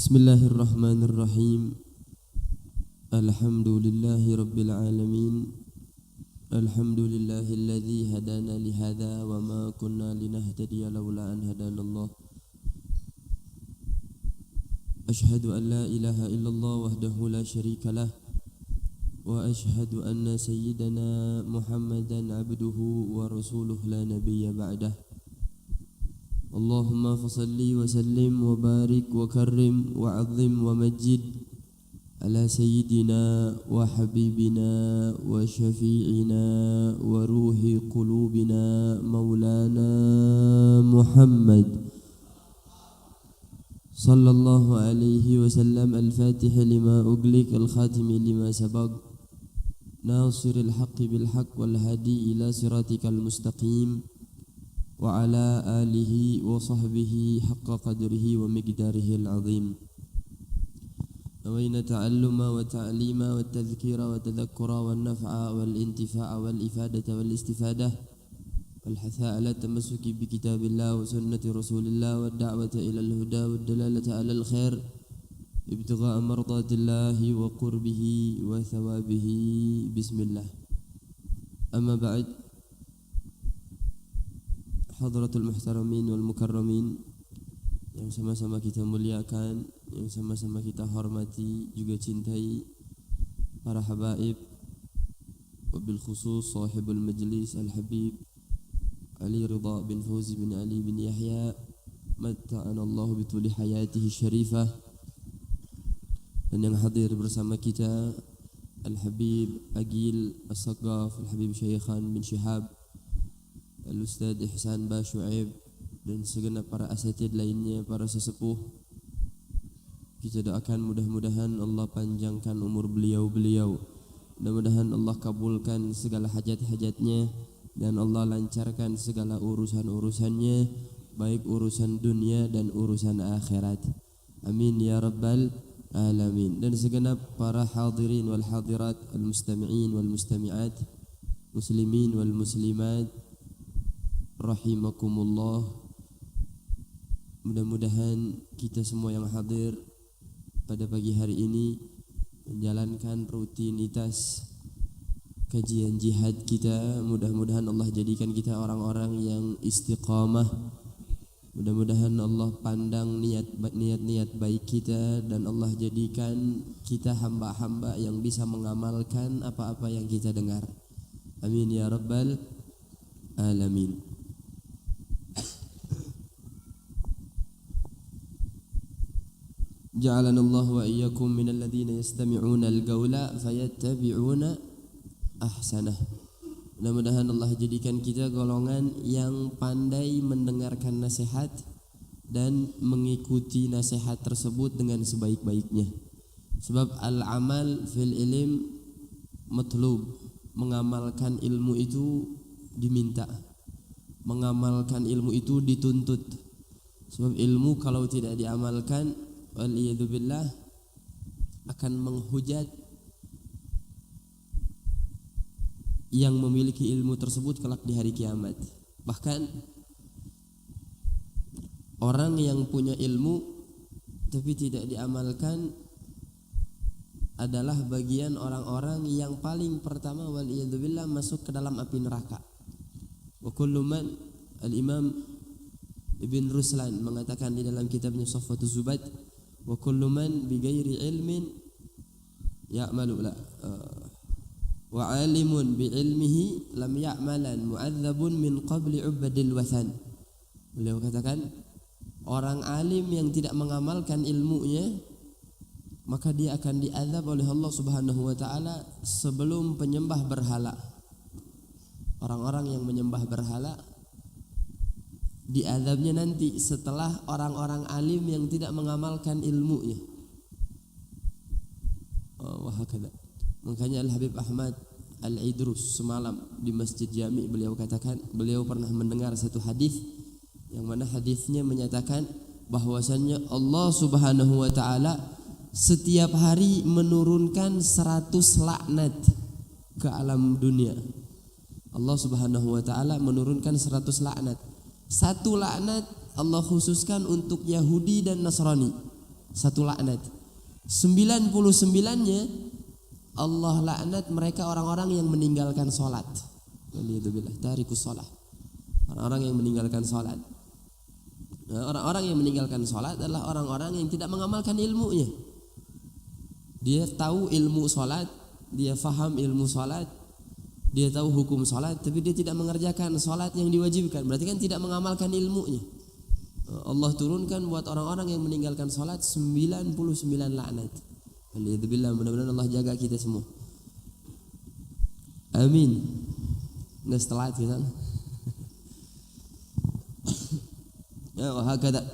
Bismillahirrahmanirrahim. Alhamdulillahi rabbil alamin. Alhamdulillahilladzi hadana lihada wa ma kunna linahtadiya laula an hadanallah. Ashhadu an la ilaha illallah wahdahu la syarika lah wa ashhadu anna sayyidana Muhammadan abduhu wa rasuluh la nabiyya ba'dah. Allahumma fasalli wa sallim wa barik wa karrim wa azim wa majid ala sayyidina wa habibina wa syafi'ina wa ruhi qulubina maulana Muhammad sallallahu alaihi wasallam al-fatih lima ughliq al-khatim lima sabaq nasiril haqqi bil haqq wal hadi ila siratikal mustaqim wa ala alihi wa sahbihi haqqa qadrihi wa miqdarihi al-azim. Nawayna ta'alluma wa ta'lima wa tadhkira wa tadhakkura wa naf'a wal intifa'a wal ifadata wal istifadah wal hatha ala tamassuki bi kitabillah wa sunnati rasulillah wa da'wata ila al-huda wa dalalata ala al-khair ibtigha'a mardatillahi wa qurbihi wa thawabihi. Bismillah. Amma ba'd. Hadratul muhtaramin wal mukarramin yang sama-sama kita muliakan, yang sama-sama kita hormati juga cintai, para habaib, wabil khusus sahibul majlis al-habib Ali Ridha bin Fauzi bin Ali bin Yahya matta'ana Allah bituli hayatihi syarifah, dan yang hadir bersama kita al-habib Agil As-Saqqaf, al-habib Syekhan bin Syihab, Al-Ustadz Ihsan Ba Syu'aib, dan segenap para asatid lainnya, para sesepuh. Kita doakan mudah-mudahan Allah panjangkan umur beliau-beliau, mudah-mudahan Allah kabulkan segala hajat-hajatnya, dan Allah lancarkan segala urusan-urusannya, baik urusan dunia dan urusan akhirat. Amin ya rabbal alamin. Dan segenap para hadirin wal hadirat, al-mustami'in wal mustami'at, muslimin wal muslimat rahimakumullah. Mudah-mudahan kita semua yang hadir pada pagi hari ini menjalankan rutinitas kajian jihad kita. Mudah-mudahan Allah jadikan kita orang-orang yang istiqamah. Mudah-mudahan Allah pandang niat-niat baik kita, dan Allah jadikan kita hamba-hamba yang bisa mengamalkan apa-apa yang kita dengar. Amin ya rabbal alamin. Ja'alana Allah wa iyyakum minal ladzina yastami'una al-qawla fayattabi'una ahsanah. Mudah-mudahan Allah jadikan kita golongan yang pandai mendengarkan nasihat dan mengikuti nasihat tersebut dengan sebaik-baiknya. Sebab al-amal fil ilm matlub, mengamalkan ilmu itu diminta, mengamalkan ilmu itu dituntut. Sebab ilmu kalau tidak diamalkan, waliyadzubillah, akan menghujat yang memiliki ilmu tersebut kelak di hari kiamat. Bahkan orang yang punya ilmu tapi tidak diamalkan adalah bagian orang-orang yang paling pertama waliyadzubillah masuk ke dalam api neraka. Wa kullu man, al-Imam Ibn Ruslan mengatakan di dalam kitabnya Safwatuz Zubat, wa kullu man bighairi ilmin ya'malu la wa 'alimun bi ilmihi lam ya'malan mu'adzabun min qabli 'ubadil wathan. Beliau katakan, orang alim yang tidak mengamalkan ilmunya maka dia akan diazab oleh Allah Subhanahu wa taala sebelum penyembah berhala. Orang-orang yang menyembah berhala diazabnya nanti setelah orang-orang alim yang tidak mengamalkan ilmunya. Wahakadha. Makanya Al-Habib Ahmad Al-Idrus semalam di Masjid Jami' beliau katakan, beliau pernah mendengar satu hadis yang mana hadisnya menyatakan bahwasannya Allah Subhanahu wa taala setiap hari menurunkan 100 laknat ke alam dunia. Allah Subhanahu wa taala menurunkan 100 laknat. Satu laknat Allah khususkan untuk Yahudi dan Nasrani. satu laknat. 99-nya Allah laknat mereka orang-orang yang meninggalkan salat. Waliyadzubillah, tarikus shalah. Orang-orang yang meninggalkan salat. Nah, orang-orang yang meninggalkan salat adalah orang-orang yang tidak mengamalkan ilmunya. Dia tahu ilmu salat, dia faham ilmu salat, dia tahu hukum salat, tapi dia tidak mengerjakan salat yang diwajibkan. Berarti kan tidak mengamalkan ilmunya. Allah turunkan buat orang-orang yang meninggalkan salat 99 laknat. Alhamdulillah, mudah-mudahan Allah jaga kita semua. Amin. Nggak setelah kita. Ya, wahakadha.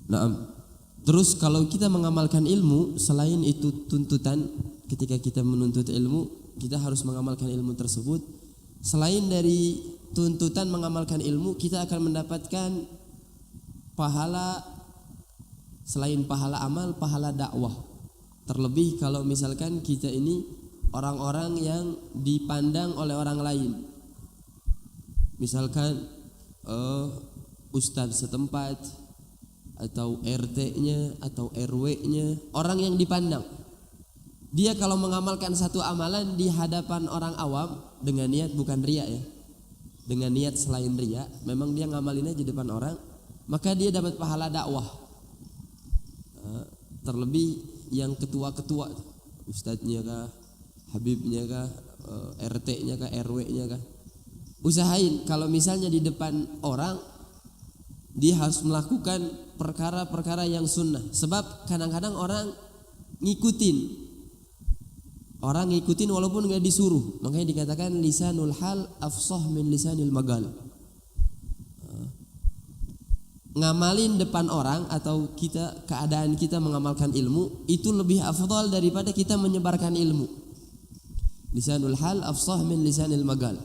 Naam. Terus kalau kita mengamalkan ilmu, selain itu tuntutan ketika kita menuntut ilmu, kita harus mengamalkan ilmu tersebut. Selain dari tuntutan mengamalkan ilmu, kita akan mendapatkan pahala selain pahala amal, pahala dakwah. Terlebih kalau misalkan kita ini orang-orang yang dipandang oleh orang lain. Misalkan ustadz setempat atau RT-nya atau RW-nya, orang yang dipandang. Dia kalau mengamalkan satu amalan di hadapan orang awam dengan niat bukan riya ya. Dengan niat selain riya, memang dia ngamalinnya di depan orang, maka dia dapat pahala dakwah. Terlebih yang ketua-ketua, ustadznya kah, habibnya kah, RT-nya kah, RW-nya kah. Usahain kalau misalnya di depan orang dia harus melakukan perkara-perkara yang sunnah. Sebab kadang-kadang orang ngikutin walaupun gak disuruh. Makanya dikatakan lisanul hal afsah min lisanil magal. Ngamalin depan orang atau keadaan kita mengamalkan ilmu itu lebih afdal daripada kita menyebarkan ilmu. Lisanul hal afsah min lisanil magal.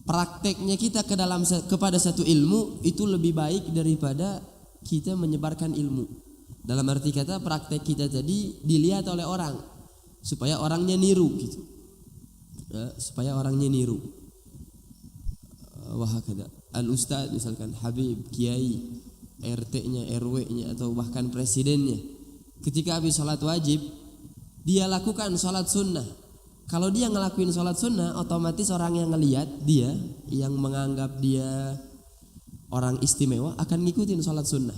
Prakteknya kita kepada satu ilmu itu lebih baik daripada kita menyebarkan ilmu. Dalam arti kata praktek kita tadi dilihat oleh orang supaya orangnya niru gitu. Supaya orangnya niru. Wahakadha. Al-ustadz misalkan habib, kiai, RT-nya, RW-nya atau bahkan presidennya, ketika habis sholat wajib dia lakukan sholat sunnah. Kalau dia ngelakuin sholat sunnah, otomatis orang yang ngelihat dia, yang menganggap dia orang istimewa akan ngikutin sholat sunnah.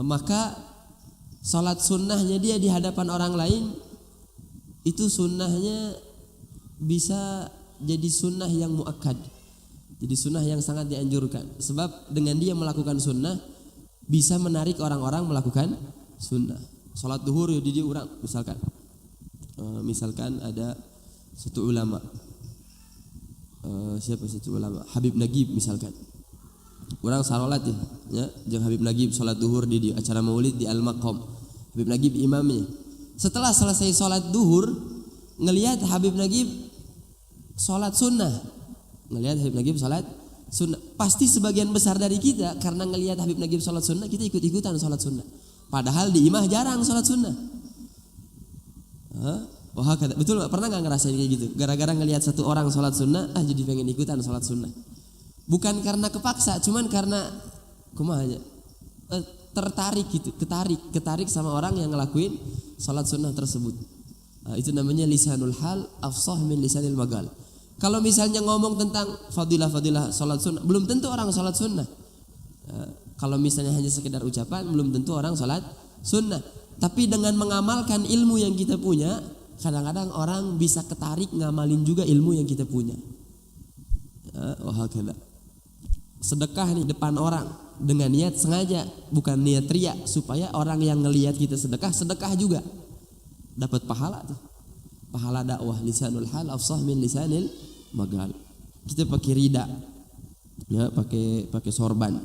Maka sholat sunnahnya dia di hadapan orang lain itu sunnahnya bisa jadi sunnah yang muakkad. Jadi sunnah yang sangat dianjurkan. Sebab dengan dia melakukan sunnah bisa menarik orang-orang melakukan sunnah. Salat duhur ya di orang misalkan ada satu ulama, siapa satu ulama, Habib Nagib misalkan. Orang salat ya, jeung Habib Nagib salat duhur di acara maulid di Al-Maqam. Habib Nagib imamnya. Setelah selesai salat duhur, ngelihat Habib Nagib salat sunnah. Ngelihat Habib Nagib salat sunnah, pasti sebagian besar dari kita karena ngelihat Habib Nagib salat sunnah kita ikut-ikutan salat sunnah. Padahal di imah jarang salat sunnah. Wah, betul nggak? Pernah nggak ngerasain kayak gitu? Gara-gara ngelihat satu orang salat sunnah, jadi pengen ikutan salat sunnah. Bukan karena kepaksa, cuman karena kumahanya tertarik gitu, ketarik sama orang yang ngelakuin salat sunnah tersebut. Itu namanya lisanul hal afsah min lisanil magal. Kalau misalnya ngomong tentang fadilah-fadilah salat sunnah, belum tentu orang salat sunnah. Kalau misalnya hanya sekedar ucapan, belum tentu orang salat sunnah. Tapi dengan mengamalkan ilmu yang kita punya, kadang-kadang orang bisa ketarik ngamalin juga ilmu yang kita punya. Sedekah nih depan orang dengan niat sengaja, bukan niat riya, supaya orang yang ngelihat kita sedekah juga dapat pahala tuh. Pahala dakwah, lisanul hal afsah min lisanil magal. Kita pakai rida, ya, pakai sorban.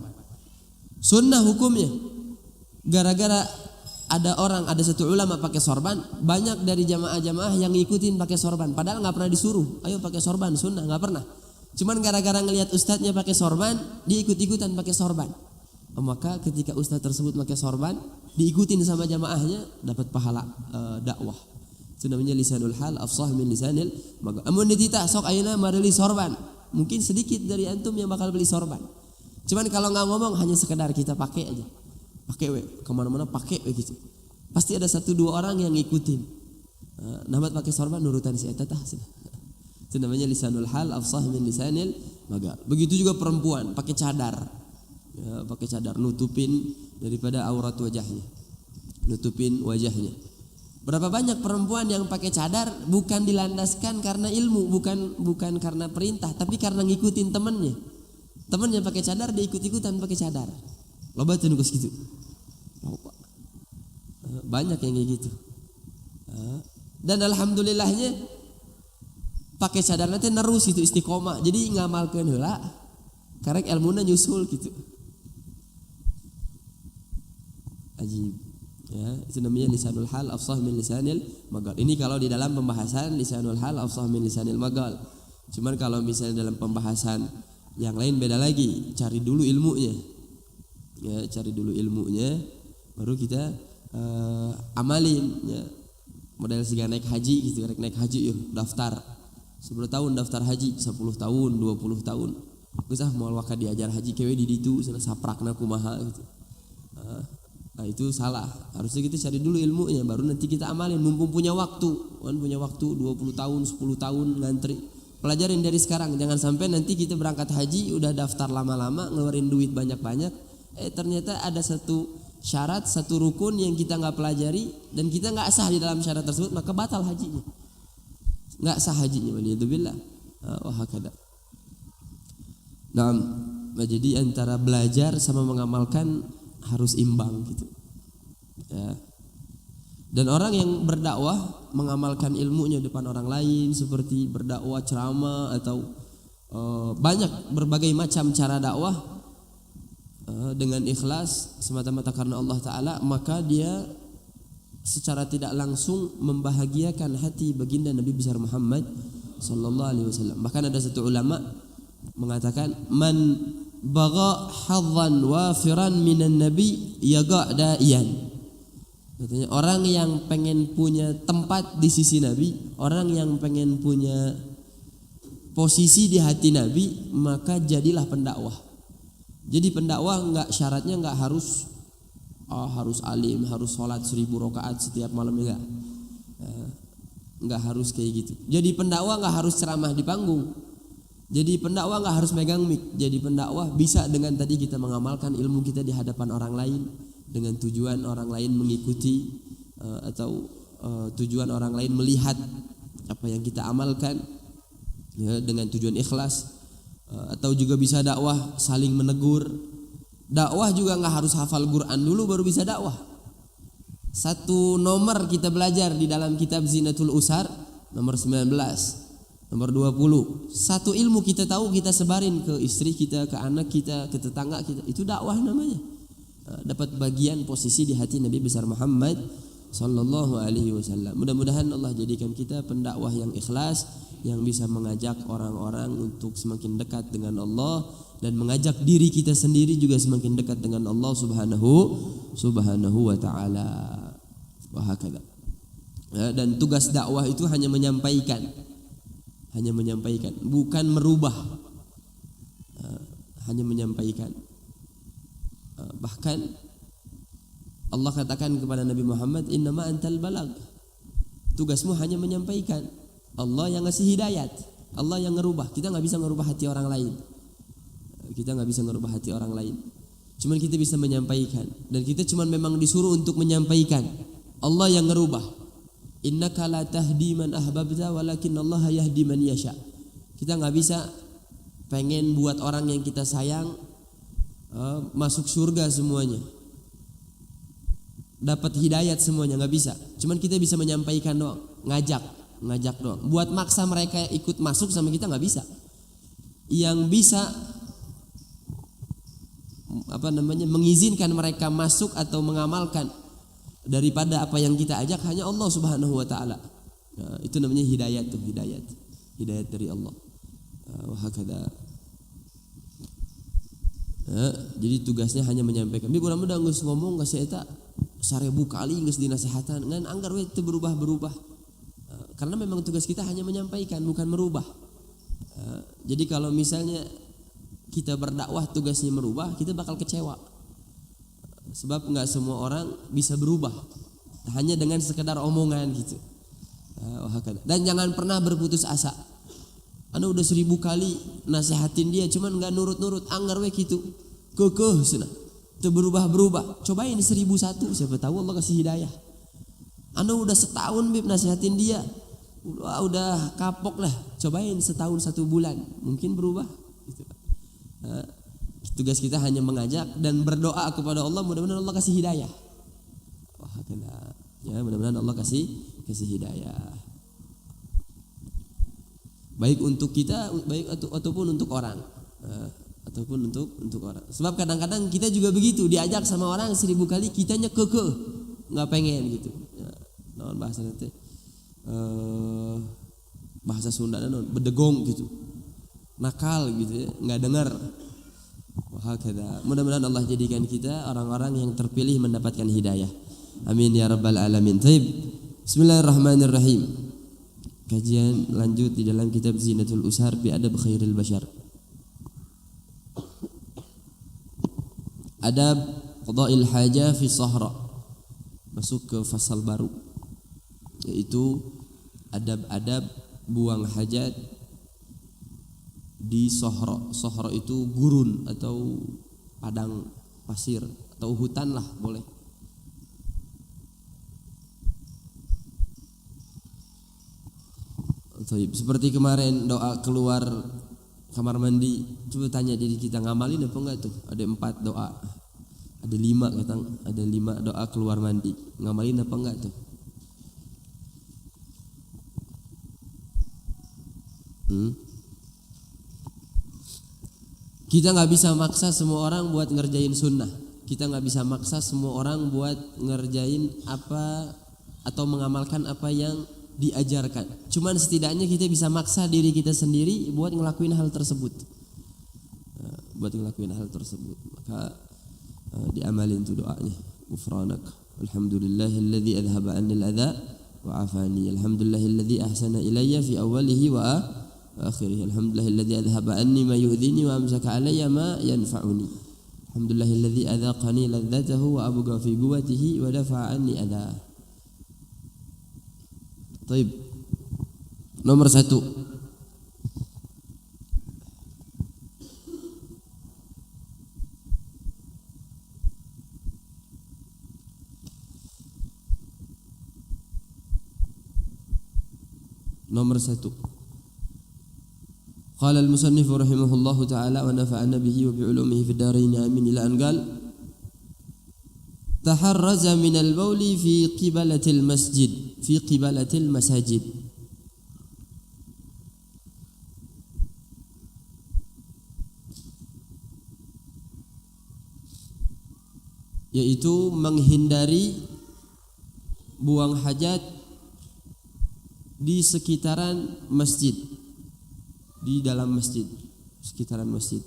Sunnah hukumnya. Gara-gara ada satu ulama pakai sorban, banyak dari jamaah-jamaah yang ngikutin pakai sorban. Padahal nggak pernah disuruh, ayo pakai sorban, sunnah nggak pernah. Cuman gara-gara ngelihat ustadznya pakai sorban, dia ikut-ikutan pakai sorban. Maka ketika ustadz tersebut pakai sorban, diikutin sama jamaahnya, dapat pahala dakwah. Itu namanya lisanul hal afsah min lisanil magal. Amun ditita sok ayeuna mareli sorban. Mungkin sedikit dari antum yang bakal beli sorban. Cuman kalau nggak ngomong hanya sekedar kita pakai aja, pakai we kemana-mana pakai we gitu. Pasti ada 1-2 orang yang ngikutin. Namat pakai sorban nurutan si eta tah. Itu namanya lisanul hal afsah min lisanil magal. Begitu juga perempuan pakai cadar. Ya, pakai cadar nutupin daripada aurat wajahnya. Nutupin wajahnya. Berapa banyak perempuan yang pakai cadar bukan dilandaskan karena ilmu, bukan karena perintah, tapi karena ngikutin temennya. Temennya pakai cadar, dia ikut-ikutan pakai cadar. Loba tuh nugas gitu. Banyak yang kayak gitu. Dan alhamdulillahnya pakai cadar nanti nerus itu istiqomah. Jadi ngamalkeun heula karek ilmuna nyusul gitu. Ajib. Ya, itu namanya lisanul hal afsah min lisanil magal. Ini kalau di dalam pembahasan lisanul hal afsah min lisanil magal. Cuman kalau misalnya dalam pembahasan yang lain beda lagi, cari dulu ilmunya. Ya, cari dulu ilmunya baru kita amalin ya. Model siga naik haji gitu, naik haji yuk daftar. 10 tahun daftar haji, 10 tahun, 20 tahun. Geus moal waka diajar haji kewe di ditu cenah saprakna kumaha gitu. Nah itu salah. Harusnya kita cari dulu ilmunya baru nanti kita amalin mumpung punya waktu. Kan punya waktu 20 tahun, 10 tahun ngantri. Pelajarin dari sekarang, jangan sampai nanti kita berangkat haji udah daftar lama-lama ngeluarin duit banyak-banyak, ternyata ada satu syarat, satu rukun yang kita nggak pelajari dan kita nggak sah di dalam syarat tersebut, maka batal hajinya, nggak sah hajinya. Waliyadzubillah. Wahakada. Nah, jadi antara belajar sama mengamalkan harus imbang gitu. Ya. Dan orang yang berdakwah mengamalkan ilmunya depan orang lain seperti berdakwah ceramah atau banyak berbagai macam cara dakwah dengan ikhlas semata-mata karena Allah Ta'ala, maka dia secara tidak langsung membahagiakan hati baginda Nabi besar Muhammad sallallahu alaihi wasallam. Bahkan ada satu ulama mengatakan man bagha hadzan wafiran minan nabi yaga da'iyan. Katanya orang yang pengen punya tempat di sisi Nabi, orang yang pengen punya posisi di hati Nabi, maka jadilah pendakwah. Jadi pendakwah syaratnya nggak harus alim, harus sholat 1000 rakaat setiap malam, nggak harus kayak gitu. Jadi pendakwah nggak harus ceramah di panggung. Jadi pendakwah nggak harus megang mic. Jadi pendakwah bisa dengan tadi kita mengamalkan ilmu kita di hadapan orang lain, dengan tujuan orang lain mengikuti atau tujuan orang lain melihat apa yang kita amalkan ya, dengan tujuan ikhlas, atau juga bisa dakwah saling menegur. Dakwah juga nggak harus hafal Quran dulu baru bisa dakwah. Satu nomor kita belajar di dalam kitab Zinatul Usar nomor 19, nomor 20. Satu ilmu kita tahu kita sebarin ke istri kita, ke anak kita, ke tetangga kita. Itu dakwah namanya. Dapat bagian posisi di hati Nabi besar Muhammad sallallahu alaihi wasallam. Mudah-mudahan Allah jadikan kita pendakwah yang ikhlas, yang bisa mengajak orang-orang untuk semakin dekat dengan Allah dan mengajak diri kita sendiri juga semakin dekat dengan Allah subhanahu wa taala. Wahakala. Dan tugas dakwah itu hanya menyampaikan, bukan merubah. Hanya menyampaikan. Bahkan Allah katakan kepada Nabi Muhammad, innama antal balag. Tugasmu hanya menyampaikan. Allah yang ngasih hidayat, Allah yang ngerubah. Kita nggak bisa ngerubah hati orang lain. Cuman kita bisa menyampaikan. Dan kita cuman memang disuruh untuk menyampaikan. Allah yang ngerubah. Innaka la tahdi man ahbabta walakin Allah yahdi man yasha. Kita nggak bisa pengen buat orang yang kita sayang masuk surga semuanya, dapat hidayat semuanya, nggak bisa. Cuman kita bisa menyampaikan doang, ngajak doang. Buat maksa mereka ikut masuk sama kita nggak bisa. Yang bisa mengizinkan mereka masuk atau mengamalkan daripada apa yang kita ajak hanya Allah subhanahu wa ta'ala. Nah, itu namanya hidayat dari Allah. Wahakada. Jadi tugasnya hanya menyampaikan. Bi kurang mudah geus ngomong ka si eta 1000 kali geus dinasehatan ngan anggar we teu berubah. Karena memang tugas kita hanya menyampaikan bukan merubah. Jadi kalau misalnya kita berdakwah tugasnya merubah, kita bakal kecewa. Sebab nggak semua orang bisa berubah hanya dengan sekedar omongan gitu. Dan jangan pernah berputus asa. Anda udah 1000 kali nasihatin dia, cuman nggak nurut-nurut, anggar we gitu, kekeh sana, itu berubah. Cobain 1001, siapa tahu Allah kasih hidayah. Anda udah setahun bib nasihatin dia, udah kapok lah. Cobain setahun 1 bulan, mungkin berubah. Gitu. Tugas kita hanya mengajak dan berdoa kepada Allah, mudah-mudahan Allah kasih hidayah. Ya, mudah-mudahan Allah kasih hidayah. Baik untuk kita, baik ataupun untuk orang, ataupun untuk orang. Sebab kadang-kadang kita juga begitu, diajak sama orang 1000 kali, kitanya kekeh, nggak pengen gitu. Ya, non bahasa nanti, bahasa Sunda non bedegong gitu, nakal gitu ya, nggak dengar. Mudah-mudahan Allah jadikan kita orang-orang yang terpilih mendapatkan hidayah. Amin ya rabbal alamin. Taib. Bismillahirrahmanirrahim. Kajian lanjut di dalam kitab Zinatul Usar bi Adab Khairil Bashar. Adab qada'il hajah fi sahra. Masuk ke fasal baru, yaitu adab-adab buang hajat di sahra. Sahra itu gurun atau padang pasir atau hutan lah boleh. Seperti kemarin doa keluar kamar mandi, coba tanya diri kita, ngamalin apa enggak tuh? Ada 4 doa, ada 5 katang, ada 5 doa keluar mandi, ngamalin apa enggak tuh? Kita nggak bisa maksa semua orang buat ngerjain sunnah. Kita nggak bisa maksa semua orang buat ngerjain apa atau mengamalkan apa yang diajarkan. Cuman setidaknya kita bisa maksa diri kita sendiri buat ngelakuin hal tersebut. Maka diamalin tuh doanya. Ghufranak. Alhamdulillahilladzi adhaba 'anil adza wa 'afani. Alhamdulillahilladzi ahsana ilayya fi awwalihi wa akhirih. Alhamdulillahilladzi adhaba 'anni ma yu'dhini wa amsaka 'alayya ma yanfa'uni. Alhamdulillahilladzi adzaqani ladzatahu wa abqa fi quwwatihi wa dafa'a 'anni adza. Taib. Nomor 1. Nomor 1. Qala al-musannif rahimahullahu ta'ala wa nafa'ana bihi wa bi'ulumihi fid dharain amin ila an qala taharraza min al-bawli fi qibalatil masjid fi qibalatil masajid. Yaitu menghindari buang hajat di sekitaran masjid, di dalam masjid, sekitaran masjid.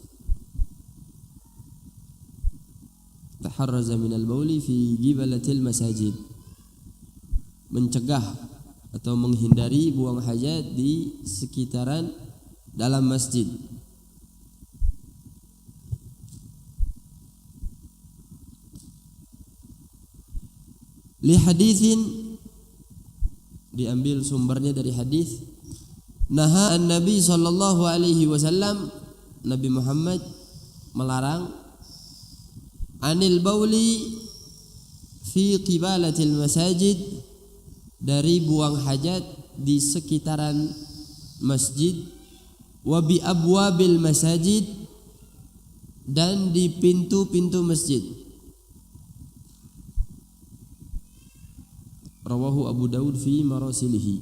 Taharraza minal bauli fi qibalatil masajid. Mencegah atau menghindari buang hajat di sekitaran dalam masjid. Li haditsin, diambil sumbernya dari hadis, naha an-nabi sallallahu alaihi wasallam, Nabi Muhammad melarang anil bauli fi qibalatil masajid, dari buang hajat di sekitaran masjid, wa bi abwabil masajid, dan di pintu-pintu masjid. Rawahu Abu Daud fi marasilihi.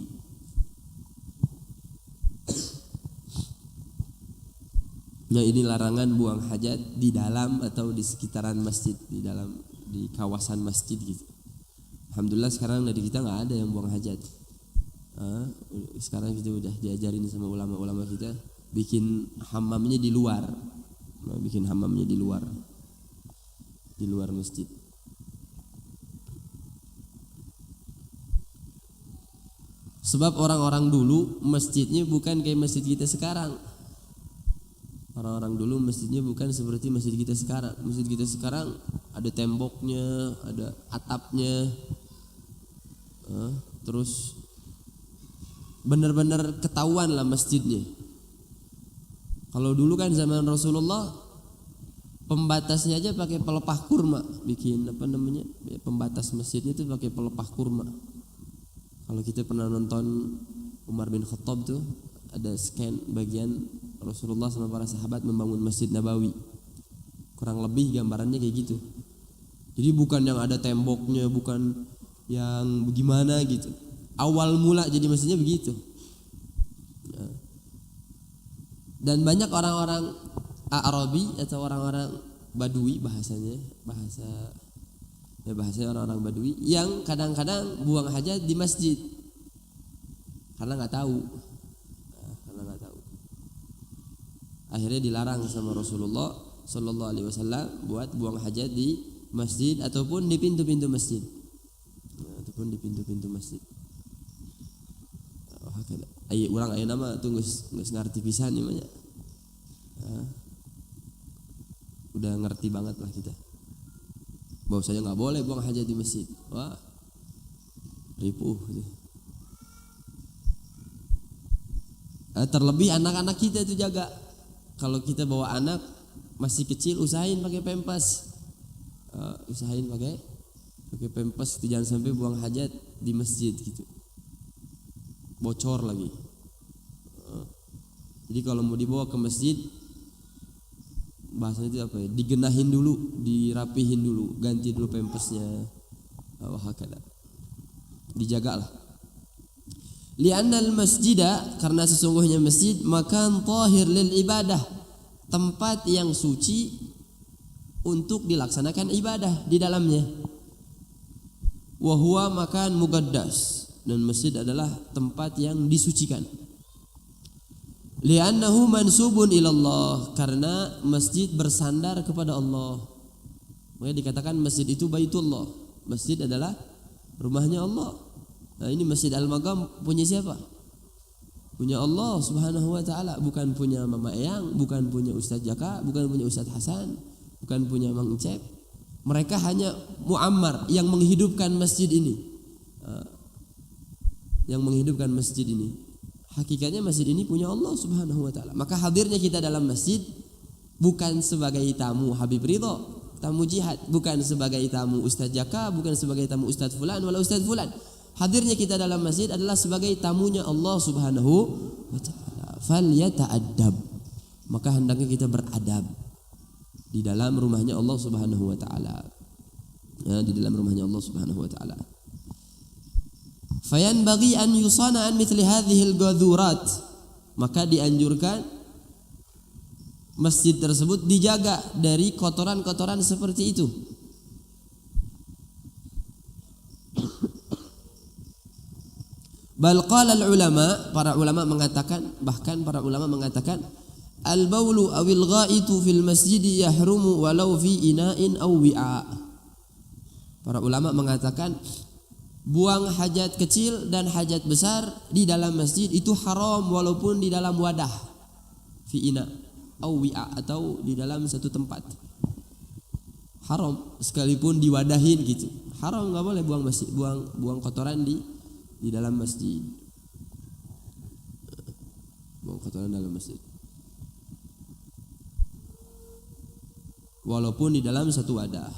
Nah, ini larangan buang hajat di dalam atau di sekitaran masjid, di kawasan masjid gitu. Alhamdulillah sekarang dari kita nggak ada yang buang hajat. Sekarang kita udah diajarin sama ulama-ulama kita bikin hammamnya di luar, di luar masjid. Sebab orang-orang dulu masjidnya bukan kayak masjid kita sekarang. Orang-orang dulu masjidnya bukan seperti masjid kita sekarang. Masjid kita sekarang ada temboknya, ada atapnya, terus benar-benar ketahuan lah masjidnya. Kalau dulu kan zaman Rasulullah pembatasnya aja pakai pelepah kurma, bikin pembatas masjidnya itu pakai pelepah kurma. Kalau kita pernah nonton Umar bin Khattab tuh ada scan bagian Rasulullah sama para sahabat membangun Masjid Nabawi. Kurang lebih gambarannya kayak gitu. Jadi bukan yang ada temboknya, bukan yang bagaimana gitu. Awal mula jadi masjidnya begitu. Dan banyak orang-orang Arabi atau orang-orang Badui bahasanya orang-orang Badui yang kadang-kadang buang hajat di masjid karena nggak tahu. Akhirnya dilarang sama Rasulullah Sallallahu Alaihi Wasallam buat buang hajat di masjid ataupun di pintu-pintu masjid. Orang ayo nama tuh nggak ngerti pisan nih banyak. Udah ngerti banget lah kita. Bahwasanya nggak boleh buang hajat di masjid. Wah, ripuh. Terlebih anak-anak kita itu jaga. Kalau kita bawa anak masih kecil, usahain pakai pempas, pakai pempas, itu jangan sampai buang hajat di masjid gitu, bocor lagi. Jadi kalau mau dibawa ke masjid, bahasanya itu apa ya? Digenahin dulu, dirapihin dulu, ganti dulu pempasnya, wahakala, dijagalah. Li'annal masjida, karena sesungguhnya masjid makan tahir lil ibadah, tempat yang suci untuk dilaksanakan ibadah di dalamnya. Wa huwa makan muqaddas, dan masjid adalah tempat yang disucikan. Li'annahu mansubun ilallah, karena masjid bersandar kepada Allah. Makanya dikatakan masjid itu baitullah. Masjid adalah rumahnya Allah. Nah, ini Masjid Al-Maqam punya siapa? Punya Allah Subhanahu wa taala, bukan punya Mama Eyang, bukan punya Ustaz Jaka, bukan punya Ustaz Hasan, bukan punya Mang Ucep. Mereka hanya muammar yang menghidupkan masjid ini. Yang menghidupkan masjid ini. Hakikatnya masjid ini punya Allah Subhanahu wa taala. Maka hadirnya kita dalam masjid bukan sebagai tamu Habib Ridho, tamu jihad, bukan sebagai tamu Ustaz Jaka, bukan sebagai tamu Ustaz fulan wala Ustaz fulan. Hadirnya kita dalam masjid adalah sebagai tamunya Allah Subhanahu wa taala. Falyata'addab. Maka hendaknya kita beradab di dalam rumahnya Allah Subhanahu wa taala. Di dalam rumahnya Allah Subhanahu wa taala. Fayanbaghi an yusana an mithli hadhihi al-ghadhurat. Maka dianjurkan masjid tersebut dijaga dari kotoran-kotoran seperti itu. Bal qala al-ulama, para ulama mengatakan, bahkan para ulama mengatakan al-baulu awil ghaitu fil masjid yahrumu walau fi ina'in aw wi'a. Para ulama mengatakan buang hajat kecil dan hajat besar di dalam masjid itu haram walaupun di dalam wadah, fi ina aw wi'a, atau di dalam satu tempat. Haram sekalipun diwadahin gitu. Haram, enggak boleh buang masjid, buang kotoran di dalam masjid. Buang kotoran dalam masjid. Walaupun di dalam satu wadah.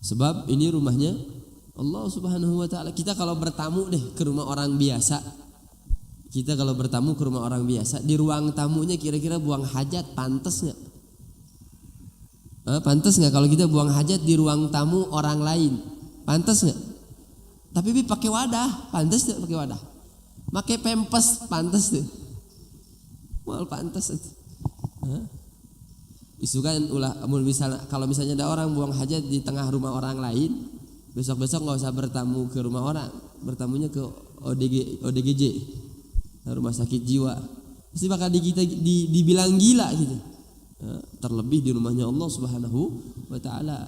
Sebab ini rumahnya Allah Subhanahu wa taala. Kita kalau bertamu ke rumah orang biasa, di ruang tamunya kira-kira buang hajat pantas enggak? Pantas enggak kalau kita buang hajat di ruang tamu orang lain? Pantas enggak? Tapi pakai wadah, pantas tuh pakai wadah. Pakai pempes, pantas tuh. Mal pantas. Isu kan ulah, kalau misalnya ada orang buang hajat di tengah rumah orang lain, besok-besok nggak usah bertamu ke rumah orang, bertamunya ke ODGJ, rumah sakit jiwa. Pasti bakal dibilang gila gitu. Terlebih di rumahnya Allah Subhanahu wa taala.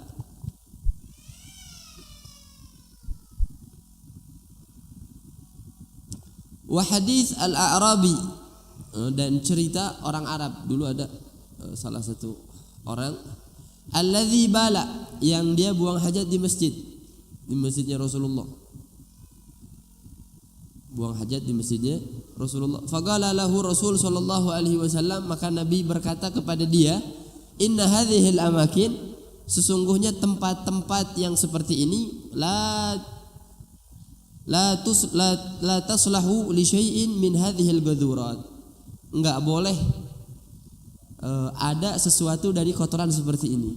Wa hadis al-A'rabi, Dan cerita orang Arab dulu ada salah satu orang alladzi bala yang dia buang hajat di masjidnya Rasulullah. Buang hajat di masjidnya Rasulullah. Faqala lahu Rasul sallallahu alaihi wasallam, maka Nabi berkata kepada dia, inna hadhil amakin, sesungguhnya tempat-tempat yang seperti ini la taslahu li syai'in min hadhil gadhurat. Enggak boleh ada sesuatu dari kotoran seperti ini.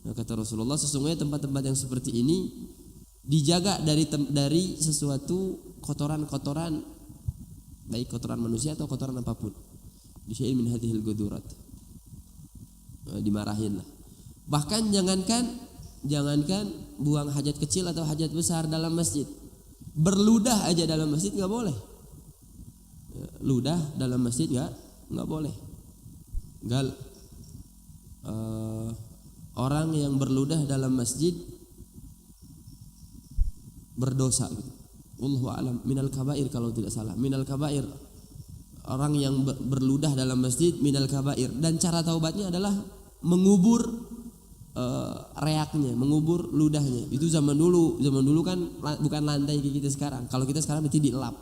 Nah, kata Rasulullah, sesungguhnya tempat-tempat yang seperti ini dijaga dari sesuatu kotoran-kotoran, baik kotoran manusia atau kotoran apapun. Di syai'in min hadhil gadhurat. Dimarahin lah. Bahkan jangankan buang hajat kecil atau hajat besar dalam masjid, berludah aja dalam masjid nggak boleh. Ludah dalam masjid nggak boleh. Orang yang berludah dalam masjid berdosa. Wallahu a'lam, minal kabair kalau tidak salah. Minal kabair. Orang yang berludah dalam masjid minal kabair, dan cara taubatnya adalah mengubur reaknya, mengubur ludahnya. Itu zaman dulu kan bukan lantai kayak kita sekarang. Kalau kita sekarang berarti dielap.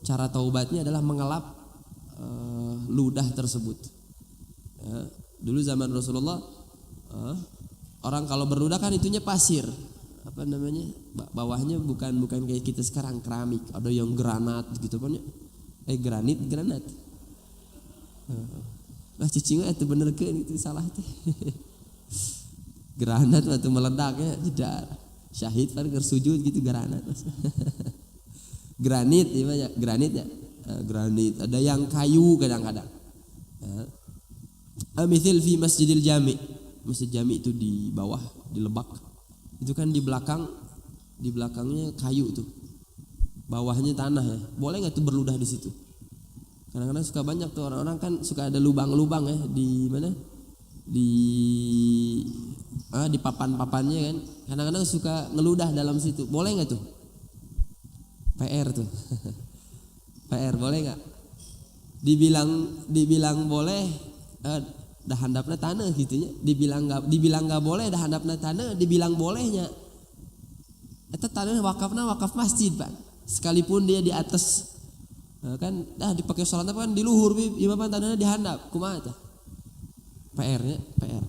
Cara taubatnya adalah mengelap ludah tersebut. Ya, dulu zaman Rasulullah orang kalau berludah kan itunya pasir, apa namanya, bawahnya bukan kayak kita sekarang keramik, ada yang granat gitu kan ya. Granat. Lah cicing itu bener ke itu salah teh. Granat waktu meledaknya jedar. Syahid kan sujud gitu granat. Granit ya, granit ya. Granit, ada yang kayu kadang-kadang. Amithil fi Masjidil Jami. Masjid Jami itu di bawah, di Lebak. Itu kan di belakangnya kayu tuh. Bawahnya tanah ya. Boleh enggak tuh berludah di situ? Kadang-kadang suka banyak tuh orang-orang kan suka ada lubang-lubang ya di mana? Di papan-papannya kan. Kadang-kadang suka ngeludah dalam situ. Boleh enggak tuh? PR tuh. PR boleh enggak? Dibilang boleh, dah handapna tanah gitu nya. Dibilang enggak boleh, dah handapna tanah, dibilang bolehnya. Eta tanah wakaf masjid, Pak. Sekalipun dia di atas, kan dah dipakai sholat kan di luhur, imaman tanahnya dihandap, kumaha tah? PR-nya PR.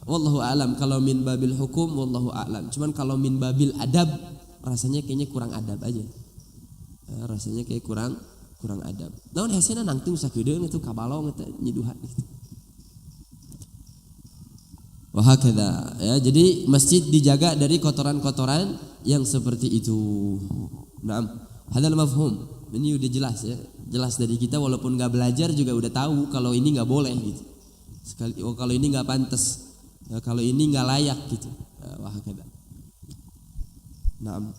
Wallahu a'lam, kalau min babil hukum wallahu a'lam. Cuman kalau min babil adab rasanya kayaknya kurang adab aja. Rasanya kayak kurang adab. Naon hesena nangtung sakedeung itu kabalong eta nyiduhan gitu. Wa hakadha ya, jadi masjid dijaga dari kotoran-kotoran yang seperti itu. Naam, hadzal mafhum. Ini udah jelas ya. Jelas dari kita walaupun enggak belajar juga udah tahu kalau ini enggak boleh gitu. Kalau ini enggak pantas. Kalau ini enggak layak gitu. Wah hakadha. Naam.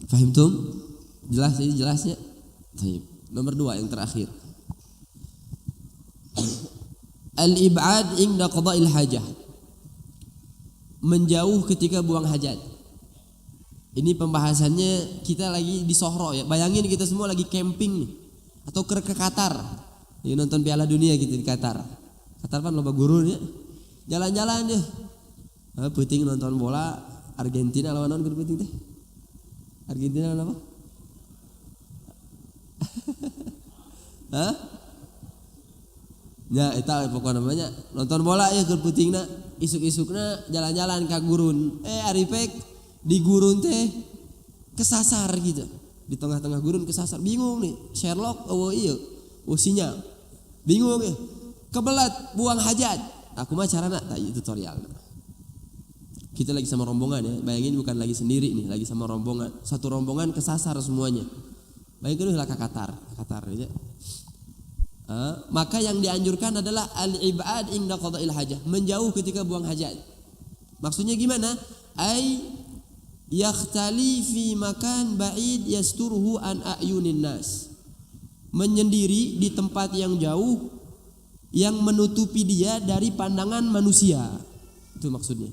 Fahimtum? Jelas ini jelasnya. Baik. Nomor 2 yang terakhir. Al-ib'ad inda qada'il hajah. Menjauh ketika buang hajat. Ini pembahasannya kita lagi di Sohro ya. Bayangin kita semua lagi camping nih atau ke Qatar. Ya, nonton Piala Dunia gitu di Qatar. Qatar kan loba gurun ya. Jalan-jalan ya. Penting nonton bola Argentina lawan naon keur penting teh? Argentina lawan apa? Hah? Ya eta pokoknya namanya nonton bola ya keur pentingna. Isuk-isukna jalan-jalan ka gurun. Aripek di gurun teh kesasar gitu. Di tengah-tengah gurun kesasar. Bingung nih. Sherlock sinyal. Bingung ya. Kebelat buang hajat. Aku mah carana tadi tutorial. Kita lagi sama rombongan ya. Bayangin bukan lagi sendiri nih, lagi sama rombongan. Satu rombongan kesasar semuanya. Bayangin lah ke Qatar ya. Maka yang dianjurkan adalah al-ibad inda qada'il hajah, menjauh ketika buang hajat. Maksudnya gimana? Ai yakhtali fi makan ba'id yasturuhu an a'yunin nas. Menyendiri di tempat yang jauh yang menutupi dia dari pandangan manusia. Itu maksudnya.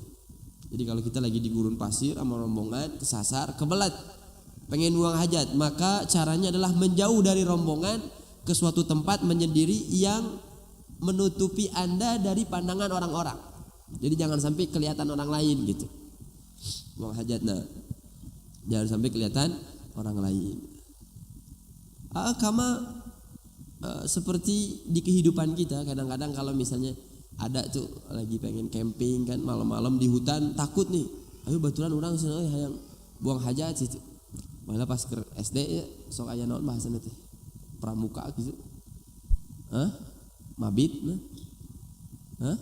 Jadi kalau kita lagi di gurun pasir sama rombongan kesasar, kebelat pengen buang hajat, maka caranya adalah menjauh dari rombongan ke suatu tempat menyendiri yang menutupi Anda dari pandangan orang-orang. Jadi jangan sampai kelihatan orang lain gitu. Buang hajat, nah jangan sampai kelihatan orang lain. Seperti di kehidupan kita, kadang-kadang kalau misalnya ada tuh lagi pengen camping kan malam-malam di hutan, takut nih, ayo baturan orang sana yang buang hajat gitu. Malah pas ke SD ya, sok aya naon bahasana teh? Pramuka gitu. Mabit nah.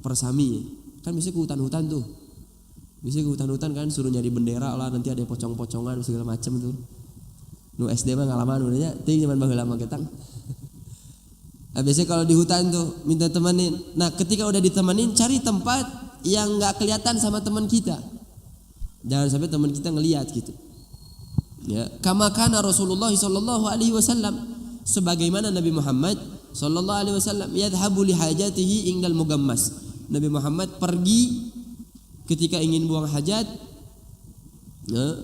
Persami ya. Kan bisa ke hutan-hutan tuh. Bisa ke hutan-hutan kan suruh nyari bendera lah, nanti ada pocong-pocongan segala macam tuh. Nu SD mah ngalaman udahnya, ting zaman baheula mah ketang. Biasanya kalau di hutan tuh minta temenin. Nah, ketika udah ditemenin cari tempat yang enggak kelihatan sama teman kita. Jangan sampai teman kita ngelihat gitu. Ya, kama kana Rasulullah sallallahu alaihi wasallam, sebagaimana Nabi Muhammad sallallahu alaihi wasallam yadhhabu li hajatihi indal mugammas. Nabi Muhammad pergi ketika ingin buang hajat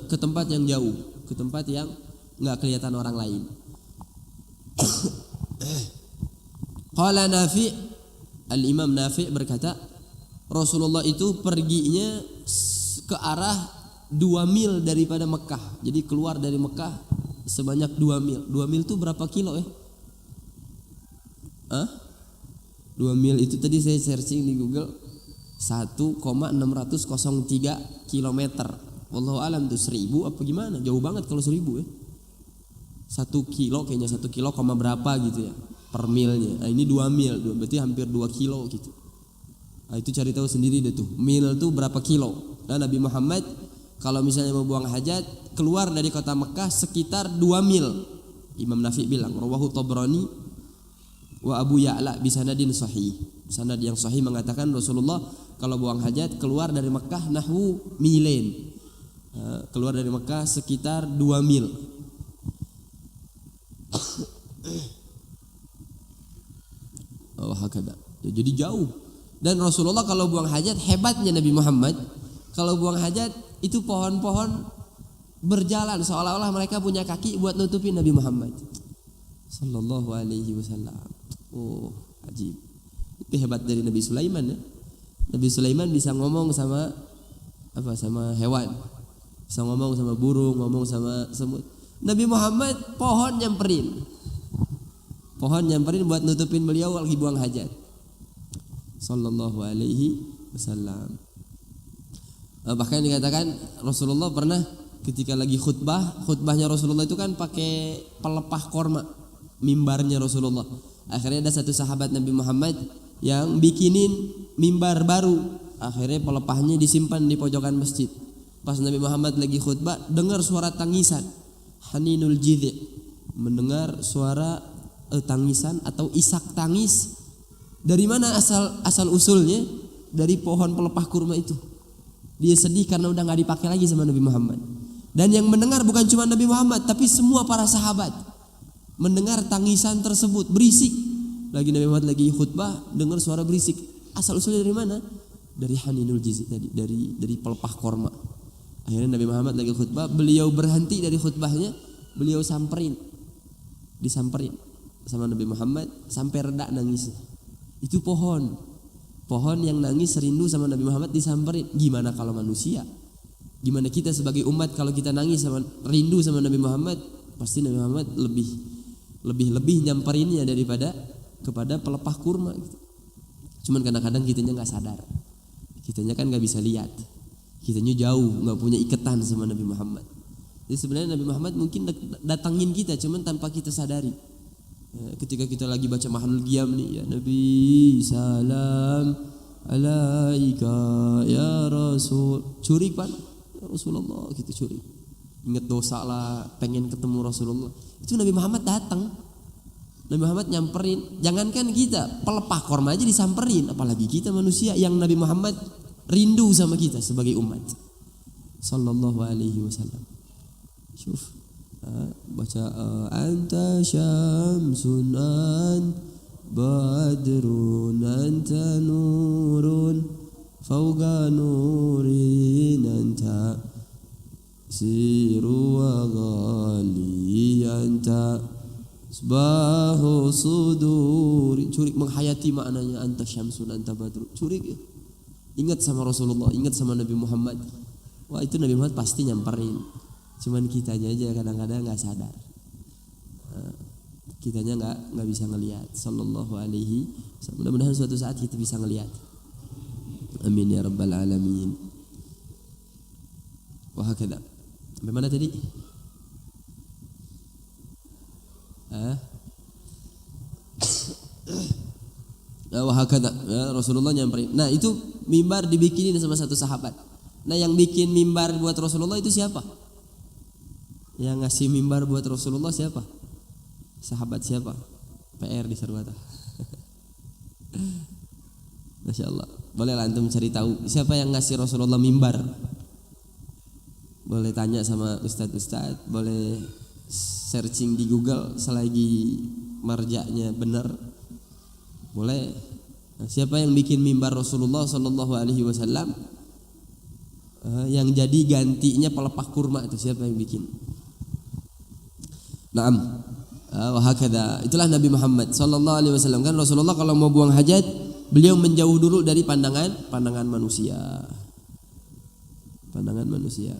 ke tempat yang jauh, ke tempat yang enggak kelihatan orang lain. Qala Nafi', Al-Imam Nafi' berkata, Rasulullah itu perginya ke arah 2 mil daripada Mekah. Jadi keluar dari Mekah sebanyak 2 mil. 2 mil itu berapa kilo ya? 2 mil itu tadi saya searching di Google 1,603 kilometer. Wallahu alam tuh 1000 apa gimana? Jauh banget kalau 1000 ya. 1 kilo kayaknya 1 kilo koma berapa gitu ya per milnya. Nah, ini 2 mil, berarti hampir 2 kilo gitu. Nah, itu cari tahu sendiri deh tuh. Mil itu berapa kilo. Nah, Nabi Muhammad kalau misalnya mau buang hajat keluar dari kota Mekah sekitar 2 mil. Imam Nafi bilang, rawahu Tabrani wa Abu Ya'la bisanadin sahih. Sanad yang sahih mengatakan Rasulullah kalau buang hajat keluar dari Mekah nahwu milain. Keluar dari Mekah sekitar 2 mil. Oh, hakada. Jadi jauh. Dan Rasulullah kalau buang hajat, hebatnya Nabi Muhammad kalau buang hajat itu pohon-pohon berjalan seolah-olah mereka punya kaki buat nutupin Nabi Muhammad sallallahu alaihi wasallam. Oh, ajib. Itu hebat dari Nabi Sulaiman ya. Nabi Sulaiman bisa ngomong sama hewan. Bisa ngomong sama burung, ngomong sama semut. Nabi Muhammad pohon nyamperin. Pohon nyamperin buat nutupin beliau lagi buang hajat. Sallallahu alaihi wasallam. Bahkan dikatakan Rasulullah pernah ketika lagi khutbahnya Rasulullah itu kan pakai pelepah korma, mimbarnya Rasulullah. Akhirnya ada satu sahabat Nabi Muhammad yang bikinin mimbar baru. Akhirnya pelepahnya disimpan di pojokan masjid. Pas Nabi Muhammad lagi khutbah, dengar suara tangisan. Haninul jidhi, mendengar suara tangisan atau isak tangis. Dari mana asal usulnya? Dari pohon pelepah kurma itu. Dia sedih karena udah gak dipakai lagi sama Nabi Muhammad. Dan yang mendengar bukan cuma Nabi Muhammad, tapi semua para sahabat mendengar tangisan tersebut, berisik. Lagi Nabi Muhammad lagi khutbah, dengar suara berisik. Asal usulnya dari mana? Dari haninul jiz'i tadi, dari pelepah korma. Akhirnya Nabi Muhammad lagi khutbah, beliau berhenti dari khutbahnya, beliau disamperin sama Nabi Muhammad sampai reda nangisnya. Itu pohon yang nangis rindu sama Nabi Muhammad disamperin. Gimana kalau manusia? Gimana kita sebagai umat kalau kita nangis sama rindu sama Nabi Muhammad? Pasti Nabi Muhammad lebih nyamperinnya daripada kepada pelepah kurma gitu. Cuman kadang-kadang kitanya nggak sadar, kitanya kan nggak bisa lihat, kitanya jauh, nggak punya ikatan sama Nabi Muhammad. Jadi sebenarnya Nabi Muhammad mungkin datangin kita, cuman tanpa kita sadari. Ketika kita lagi baca Mahalul Qiyam nih, ya Nabi salam alaika ya Rasul, curi kan ya Rasulullah gitu, curi, ingat dosa lah, pengen ketemu Rasulullah. Itu Nabi Muhammad datang, Nabi Muhammad nyamperin. Jangankan kita, pelepah korma aja disamperin, apalagi kita manusia yang Nabi Muhammad rindu sama kita sebagai umat sallallahu alaihi wasallam. Syuf, baca anta syamsun badrun anta nurun fauqa nurin anta siru wa ghali anta Asbahu suduri. Curik menghayati maknanya anta syamsun anta badru. Curik ya. Ingat sama Rasulullah, ingat sama Nabi Muhammad. Wah itu Nabi Muhammad pasti nyamperin. Cuman kitanya aja kadang-kadang nggak sadar. Kitanya nggak bisa ngelihat. Sallallahu alaihi wasallam. Mudah-mudahan suatu saat kita bisa ngelihat. Amin ya rabbal alamin. Wah hakada. Sampai mana tadi? Wahakata Rasulullah nyamperin. Nah itu mimbar dibikinin sama satu sahabat. Nah yang bikin mimbar buat Rasulullah itu siapa? Yang ngasih mimbar buat Rasulullah siapa? Sahabat siapa? PR di Sarwata. Masya Allah. Boleh lah antum cari tahu siapa yang ngasih Rasulullah mimbar. Boleh tanya sama ustadz-ustadz. Boleh searching di Google selagi marjanya benar. Boleh. Nah, siapa yang bikin mimbar Rasulullah Sallallahu Alaihi Wasallam? Yang jadi gantinya pelepah kurma itu siapa yang bikin? Naam. Wahakada. Itulah Nabi Muhammad Sallallahu Alaihi Wasallam. Kan Rasulullah kalau mau buang hajat beliau menjauh dulu dari pandangan manusia. Pandangan manusia.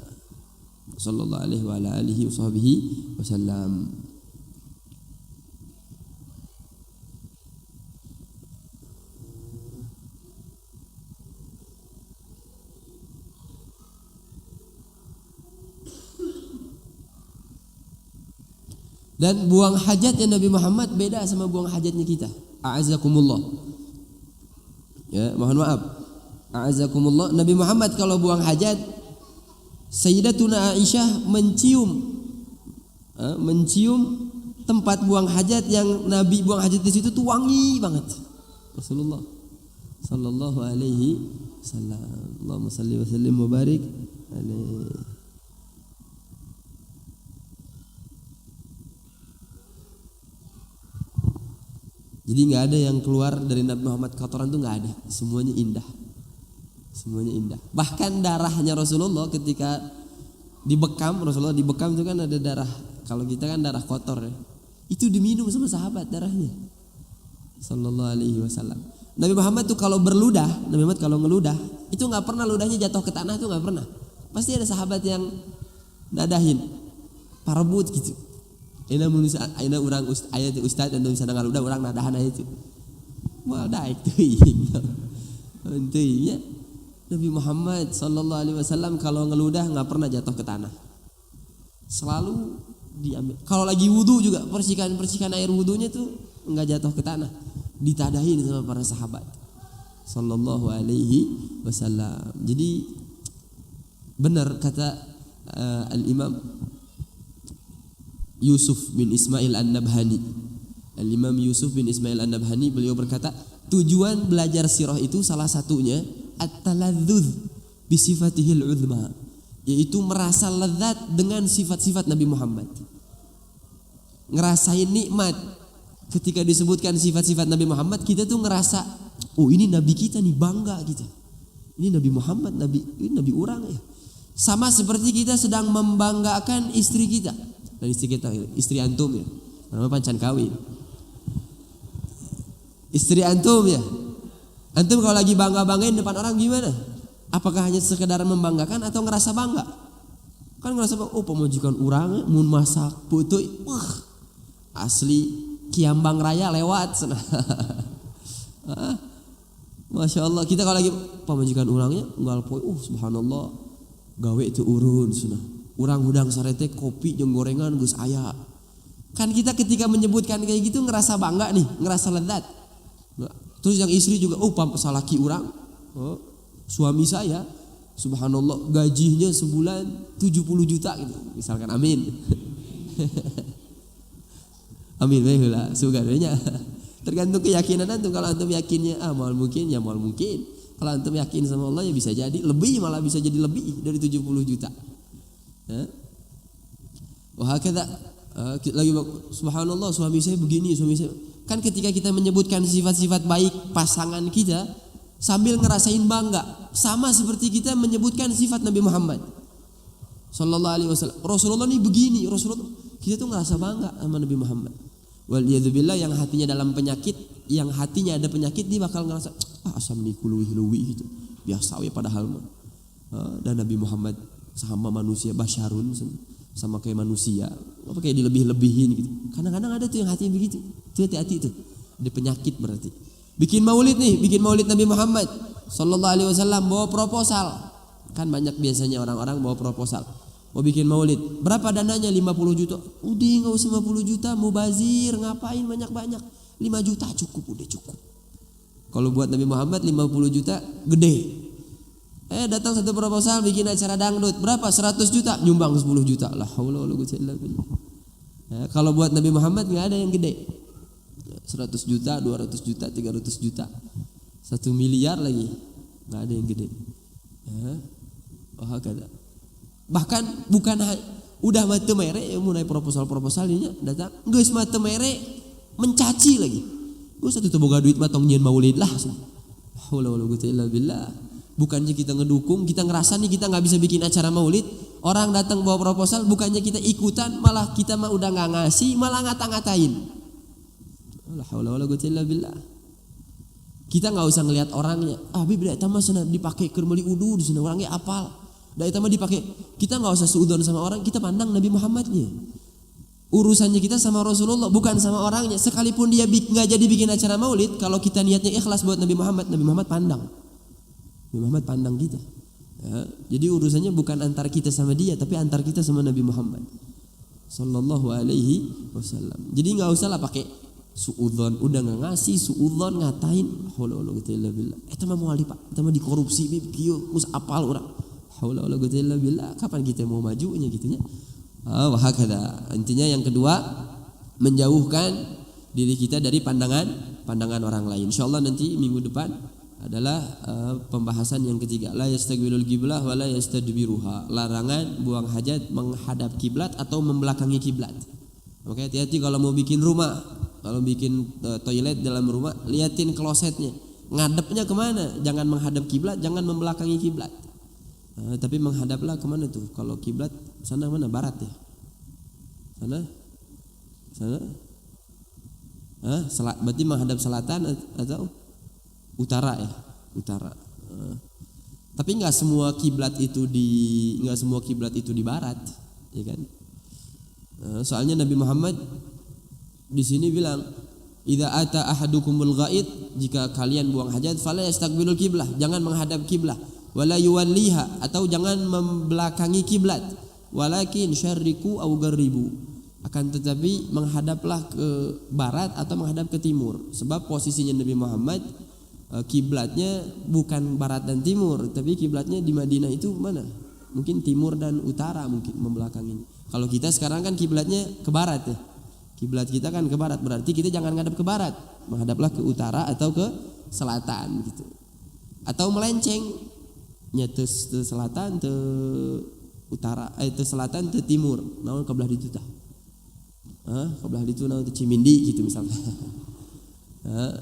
Sallallahu alaihi wa ala alihi wasallam. Dan buang hajatnya Nabi Muhammad beda sama buang hajatnya kita. A'azakumullah. Ya, mohon maaf. A'azakumullah. Nabi Muhammad kalau buang hajat Sayyidatuna Aisyah mencium tempat buang hajat yang Nabi buang hajat di situ tuh wangi banget. Rasulullah sallallahu alaihi wasallam. Allahumma shalli wa sallim wa barik alaihi. Jadi nggak ada yang keluar dari Nabi Muhammad kotoran tuh nggak ada. Semuanya indah. Semuanya indah. Bahkan darahnya Rasulullah ketika dibekam, Rasulullah dibekam itu kan ada darah. Kalau kita kan darah kotor ya. Itu diminum sama sahabat darahnya. Sallallahu alaihi wasallam. Nabi Muhammad tuh kalau berludah, Nabi Muhammad kalau ngeludah, itu enggak pernah ludahnya jatuh ke tanah, itu enggak pernah. Pasti ada sahabat yang nadahin. Parebut gitu. Aina urang ayat ustaz dan bisa ngaludah urang nadahan aya itu. Moal daek teuing. Henteu Nabi Muhammad Sallallahu Alaihi Wasallam kalau ngeludah nggak pernah jatuh ke tanah, selalu diambil. Kalau lagi wudhu juga percikan air wudhunya tuh nggak jatuh ke tanah, ditadahin sama para sahabat Sallallahu Alaihi Wasallam. Jadi benar kata Al-Imam Yusuf bin Ismail An-Nabhani. Al-Imam Yusuf bin Ismail An-Nabhani beliau berkata tujuan belajar sirah itu salah satunya at-taladzuz bi sifatihil uzma, yaitu merasa lezat dengan sifat-sifat Nabi Muhammad. Ngerasain nikmat ketika disebutkan sifat-sifat Nabi Muhammad, kita tuh ngerasa, oh ini Nabi kita nih, bangga kita. Ini Nabi Muhammad, ini Nabi orang ya. Sama seperti kita sedang membanggakan istri kita. Dan istri antum ya. Nama pancan kawin. Istri antum ya. Antum kalau lagi bangga-banggain depan orang gimana? Apakah hanya sekedar membanggakan atau ngerasa bangga? Kan ngerasa bangga, oh pemajikan urang mun masak putu, asli Kiambang Raya lewat sana. Masya Allah, kita kalau lagi pemajikan urangnya nggal poe, subhanallah, gawe itu urun sana. Urang hudang sarete kopi jeung gorengan geus aya. Kan kita ketika menyebutkan kayak gitu ngerasa bangga nih, ngerasa lezat. Terus yang istri juga, oh salaki urang, suami saya, subhanallah gajinya sebulan 70 juta gitu, misalkan, amin. Amin, baiklah, sugadanya. Tergantung keyakinan antum. Kalau antum yakinnya mal mungkin ya mal mungkin. Kalau antum yakin sama Allah ya bisa jadi lebih, malah bisa jadi lebih dari 70 juta. Wah hakada lagi subhanallah suami saya begini, suami saya. Kan ketika kita menyebutkan sifat-sifat baik pasangan kita sambil ngerasain bangga, sama seperti kita menyebutkan sifat Nabi Muhammad. sallallahu alaihi wasallam. Rasulullah nih begini, Rasulullah. Kita tuh ngerasa bangga sama Nabi Muhammad. Waliyadzubillah, yang hatinya dalam penyakit, yang hatinya ada penyakit, dia bakal ngerasa asam nih kuluwi gitu. Biasa ya padahal mah. Dan Nabi Muhammad sama manusia basyarun, sama kayak manusia. Apa kayak dilebih-lebihin gitu. Kadang-kadang ada tuh yang hatinya begitu. Itu hati-hati tuh. Ada penyakit berarti. Bikin maulid Nabi Muhammad sallallahu alaihi wasallam, bawa proposal. Kan banyak biasanya orang-orang bawa proposal. Mau bikin maulid, berapa dananya? 50 juta. Udah enggak usah 50 juta, mubazir, ngapain banyak-banyak. 5 juta cukup, udah cukup. Kalau buat Nabi Muhammad 50 juta gede. Datang satu proposal bikin acara dangdut, berapa? 100 juta, nyumbang 10 juta. La haula wala quwwata illa billah. Kalau buat Nabi Muhammad enggak ada yang gede. 100 juta, 200 juta, 300 juta. 1 miliar lagi. Enggak ada yang gede. Kata. Bahkan bukan udah mate mere mulai proposal ini datang geus mate mere mencaci lagi. Gue satu boga duit matong nyeun maulid lah. Haula wala quwwata illa billah. Bukannya kita ngedukung, kita ngerasa nih kita nggak bisa bikin acara maulid, orang datang bawa proposal, bukannya kita ikutan, malah kita mah udah nggak ngasih, malah ngata-ngatain. La haula wala quwwata illa billah. Kita nggak usah ngelihat orangnya. Bibir eta mah cenah dipake keur meuli udu, cenah orangnya apal. Da eta mah dipake. Kita enggak usah suudzon sama orang, kita pandang Nabi Muhammadnya. Urusannya kita sama Rasulullah, bukan sama orangnya. Sekalipun dia enggak jadi bikin acara maulid, kalau kita niatnya ikhlas buat Nabi Muhammad pandang. Nabi Muhammad pandang kita. Jadi urusannya bukan antar kita sama dia, tapi antar kita sama Nabi Muhammad sallallahu alaihi wasallam. Jadi enggak usah lah pakai suudzon, udah enggak ngasih suudzon ngatain. Haula wala quwwata illa billah. Eta mah moal eta mah dikorupsi kieu, geus apal urang. Haula wala quwwata illa billah. Kapan kita mau majunya gitunya? Wahakada. Intinya yang kedua, menjauhkan diri kita dari pandangan orang lain. Insyaallah nanti minggu depan adalah pembahasan yang ketiga, la yastaqbilul qiblah wa la yastadbiruha. Larangan buang hajat menghadap kiblat atau membelakangi kiblat. Oke, hati-hati kalau mau bikin rumah, kalau bikin toilet dalam rumah, liatin klosetnya, ngadepnya kemana? Jangan menghadap kiblat, jangan membelakangi kiblat. Tapi menghadaplah kemana tuh? Kalau kiblat sana mana? Barat ya? Sana? Berarti menghadap selatan atau utara ya? Utara. Tapi nggak semua kiblat itu di barat, ya kan? Soalnya Nabi Muhammad di sini bilang, idza ata ahadukumul ghaid, jika kalian buang hajat, fala yastaqbilul kiblah, jangan menghadap kiblah, wala yuwalliha, atau jangan membelakangi kiblat, walakin syarriku au garribu, akan tetapi menghadaplah ke barat atau menghadap ke timur. Sebab posisinya Nabi Muhammad kiblatnya bukan barat dan timur, tapi kiblatnya di Madinah itu mana? Mungkin timur dan utara, mungkin membelakangi. Kalau kita sekarang kan kiblatnya ke barat ya. Kiblat kita kan ke barat, berarti kita jangan ngadap ke barat, menghadaplah ke utara atau ke selatan gitu. Atau melenceng, ke selatan, ke utara, ke selatan, ke timur. Naon kebelah ditu tah? Kebelah ditu naon teh Cimindi gitu misalnya.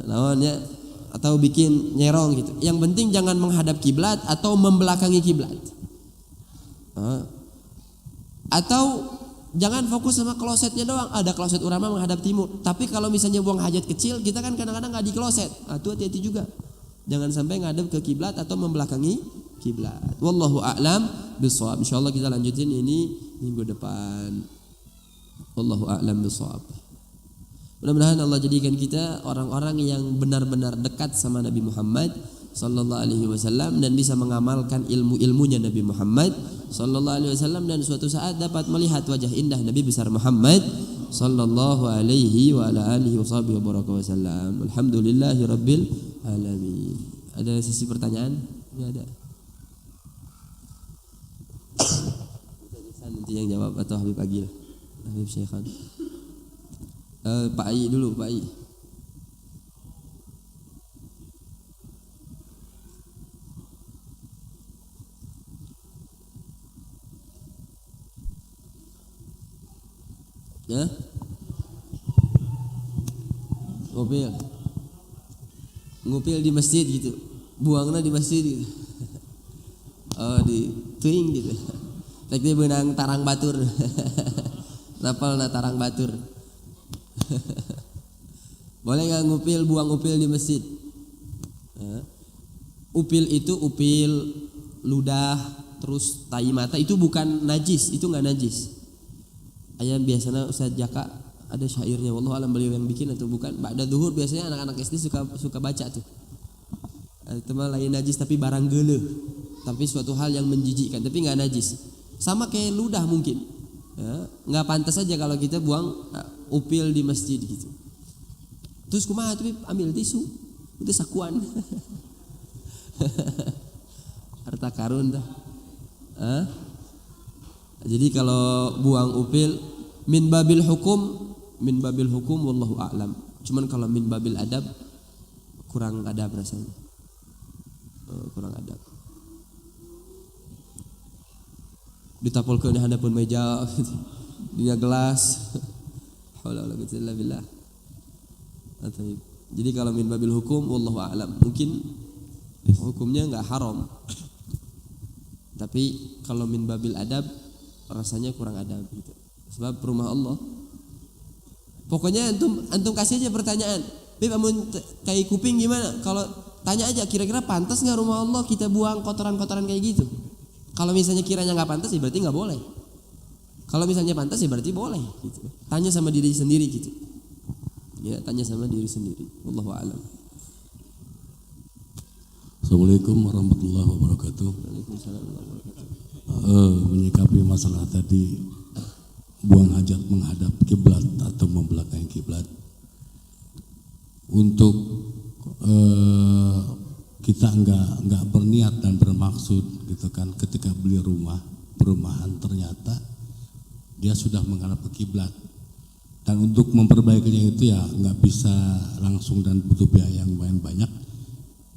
Naonnya, atau bikin nyerong gitu. Yang penting jangan menghadap kiblat atau membelakangi kiblat. Atau jangan fokus sama klosetnya doang. Ada kloset urama menghadap timur. Tapi kalau misalnya buang hajat kecil, kita kan kadang-kadang nggak di kloset. Itu hati-hati juga. Jangan sampai ngadep ke kiblat atau membelakangi kiblat. Wallahu a'lam bishawab. Insyaallah kita lanjutin ini minggu depan. Wallahu a'lam bishawab. Mudah-mudahan Allah jadikan kita orang-orang yang benar-benar dekat sama Nabi Muhammad sallallahu alaihi wasallam dan bisa mengamalkan ilmu-ilmunya Nabi Muhammad sallallahu alaihi wasallam, dan suatu saat dapat melihat wajah indah Nabi besar Muhammad sallallahu alaihi wa ala alihi wasallam. Alhamdulillahirabbil alamin. Ada sesi pertanyaan? Ya ada. Nanti yang jawab atau Habib Agil? Habib Syekhan. Pak Ai dulu, Pak Ai. Ya? Ngupil di masjid gitu. Buangnya di masjid gitu. Di tuing gitu. Teknik benang tarang batur. Napal na tarang batur. Boleh nggak ngupil, buang upil di masjid? Upil itu upil, ludah, terus tai mata itu bukan najis, itu nggak najis. Ayam biasanya Ustaz Jaka ada syairnya, wallahu alam beliau yang bikin atau bukan. Ba'da zuhur biasanya anak-anak SD suka baca tuh. Itu mah lain najis tapi barang geuleuh. Tapi suatu hal yang menjijikkan tapi nggak najis. Sama kayak ludah mungkin. Ya, nggak pantas aja kalau kita buang upil di masjid gitu. Terus kumaha tuh ambil tisu, itu sakuan. Harta karun dah. Jadi kalau buang upil min babil hukum wallahu a'lam. Cuman kalau min babil adab kurang adab rasanya. Kurang adab. Ditapolkeun di handapun meja dinya gelas. Haula wala quwwata illa billah. Jadi kalau min babil hukum wallahu a'lam. Mungkin hukumnya enggak haram. Tapi kalau min babil adab rasanya kurang adab gitu. Sebab rumah Allah. Pokoknya antum kasih aja pertanyaan. Beb amun kayak kuping gimana? Kalau tanya aja kira-kira pantas enggak rumah Allah kita buang kotoran-kotoran kayak gitu? Kalau misalnya kiranya enggak pantas ya berarti enggak boleh. Kalau misalnya pantas ya berarti boleh gitu. Tanya sama diri sendiri gitu. Ya, tanya sama diri sendiri. Wallahu a'lam. Assalamualaikum warahmatullahi wabarakatuh. Waalaikumsalam warahmatullahi wabarakatuh. Menyikapi masalah tadi buang hajat menghadap kiblat atau membelakangi kiblat. Untuk kita enggak berniat dan bermaksud gitu kan, ketika beli perumahan ternyata dia sudah menghadap ke kiblat. Dan untuk memperbaikinya itu ya enggak bisa langsung dan butuh biaya yang lumayan banyak.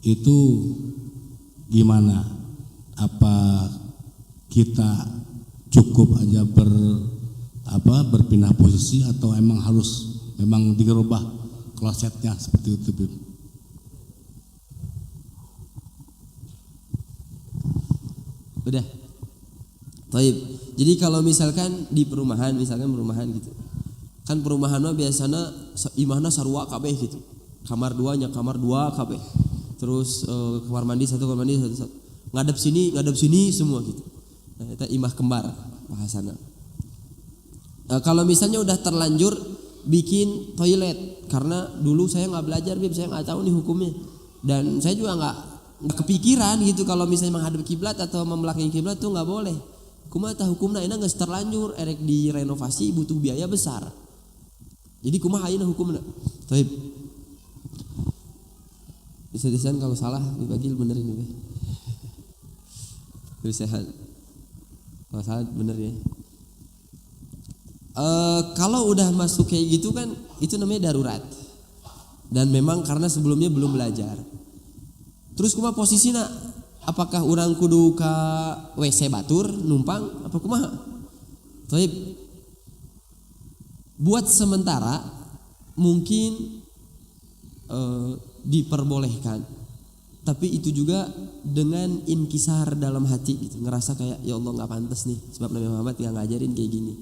Itu gimana? Apa kita cukup aja berpindah posisi atau emang harus dirubah klosetnya seperti itu, Bib? Udah. Baik. Jadi kalau misalkan di perumahan gitu. Kan perumahan mah biasanya imahna sarua kabeh gitu. Kamar 2 kabeh. Terus kamar mandi satu. Ngadep sini semua gitu. Nah, itu imah kembar bahasana. Kalau misalnya udah terlanjur bikin toilet, karena dulu saya nggak belajar, Bib, saya nggak tahu nih hukumnya, dan saya juga nggak kepikiran gitu kalau misalnya menghadap kiblat atau membelakangi kiblat tuh nggak boleh. Kumaha tah hukumna ini nggak terlanjur, erek direnovasi butuh biaya besar. Jadi kumaha ayeuna hukumna? Baik. Bisa-bisaan kalau salah dibagi benerin ini. Sehat. Kalau salah bener ya. Kalau udah masuk kayak gitu kan itu namanya darurat. Dan memang karena sebelumnya belum belajar. Terus kumaha posisinya? Apakah orang kudu ka WC batur numpang apa kumaha? Baik. Buat sementara mungkin diperbolehkan. Tapi itu juga dengan inkisar dalam hati gitu, ngerasa kayak ya Allah nggak pantas nih sebab Nabi Muhammad nggak ngajarin kayak gini.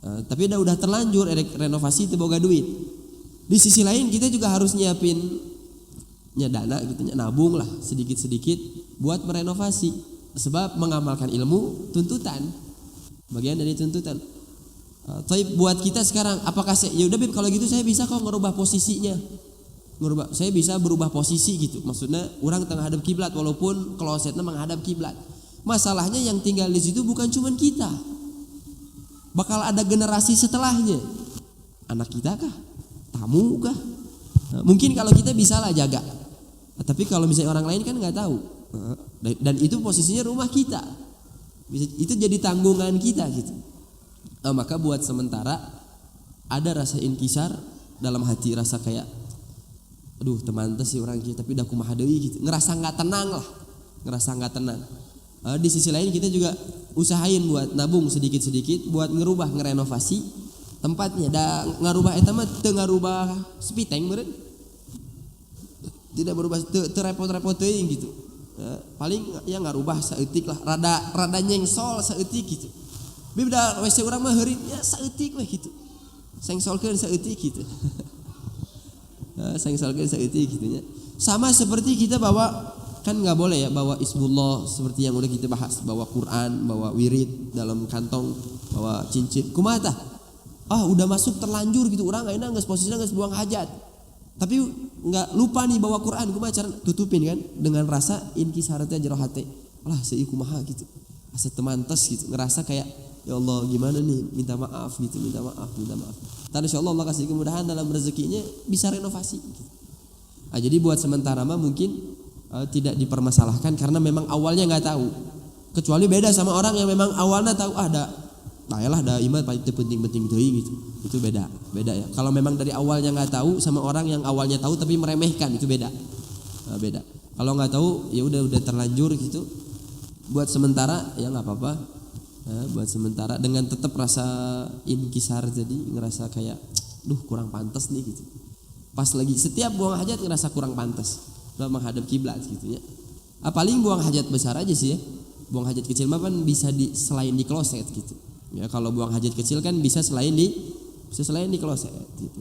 Tapi udah terlanjur renovasi itu boga duit. Di sisi lain kita juga harus nyiapin dana gitu, nabung lah sedikit-sedikit buat merenovasi. Sebab mengamalkan ilmu tuntutan, bagian dari tuntutan. Tapi buat kita sekarang, apakah ya udah Bib kalau gitu saya bisa kok ngerubah posisinya. Saya bisa berubah posisi gitu. Maksudnya orang tengah hadap kiblat walaupun klosetnya menghadap kiblat. Masalahnya yang tinggal di situ bukan cuma kita. Bakal ada generasi setelahnya. Anak kita kah? Tamu kah? Nah, mungkin kalau kita bisa lah jaga. Nah, tapi kalau misalnya orang lain kan nggak tahu. Dan itu posisinya rumah kita. Itu jadi tanggungan kita gitu. Nah, maka buat sementara ada rasa inkisar dalam hati, rasa kayak aduh teman sih orang kita, tapi udah kumaha deui gitu. Ngerasa nggak tenang. Di sisi lain kita juga usahain buat nabung sedikit-sedikit buat ngerenovasi tempatnya. Da ngarubah eta mah teu ngarubah spiteng meureun. Tidak berubah teu repot-repot teuing gitu. paling ya ngarubah saeutik lah, rada nyengsol saeutik gitu. Bibda WC urang mah heureun ya saeutik we gitu. Sengsolkeun saeutik gitu. Sengsolkeun saeutik gitu nya. Sama seperti kita bawa, kan nggak boleh ya bawa ismullah seperti yang udah kita bahas, bawa Quran, bawa wirid dalam kantong, bawa cincin. Kumaha tah? Udah masuk terlanjur gitu, urang ayeuna geus posisinya geus buang hajat. Tapi nggak lupa nih bawa Quran, kumaha cara tutupin kan dengan rasa inkisarnya jero hate. Alah seuih kumaha gitu. Asa temantes gitu, ngerasa kayak ya Allah gimana nih, minta maaf gitu, minta maaf. Dan insyaallah Allah kasih kemudahan dalam rezekinya bisa renovasi gitu. Jadi buat sementara mah mungkin tidak dipermasalahkan karena memang awalnya nggak tahu. Kecuali beda sama orang yang memang awalnya tahu ada iman paling penting teuing gitu. Itu beda ya. Kalau memang dari awalnya nggak tahu sama orang yang awalnya tahu tapi meremehkan, itu beda. Beda. Kalau nggak tahu ya udah terlanjur gitu. Buat sementara ya nggak apa-apa. Buat sementara dengan tetap rasa inkisar, jadi ngerasa kayak kurang pantas nih gitu. Pas lagi setiap buang hajat ngerasa kurang pantas menghadap kiblat gitu ya. Paling buang hajat besar aja sih ya. Buang hajat kecil mah kan bisa selain di kloset gitu. Ya kalau buang hajat kecil kan bisa selain di kloset gitu.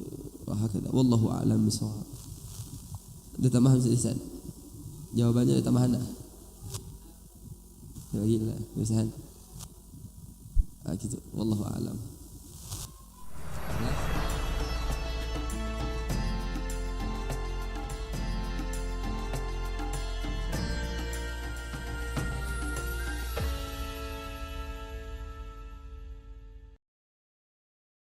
Wallahu a'lam bishawab. Ada tambahan Ustaz? Jawabannya ada tambahan dah. Ya gila, Ustaz. Gitu. Wallahu a'lam.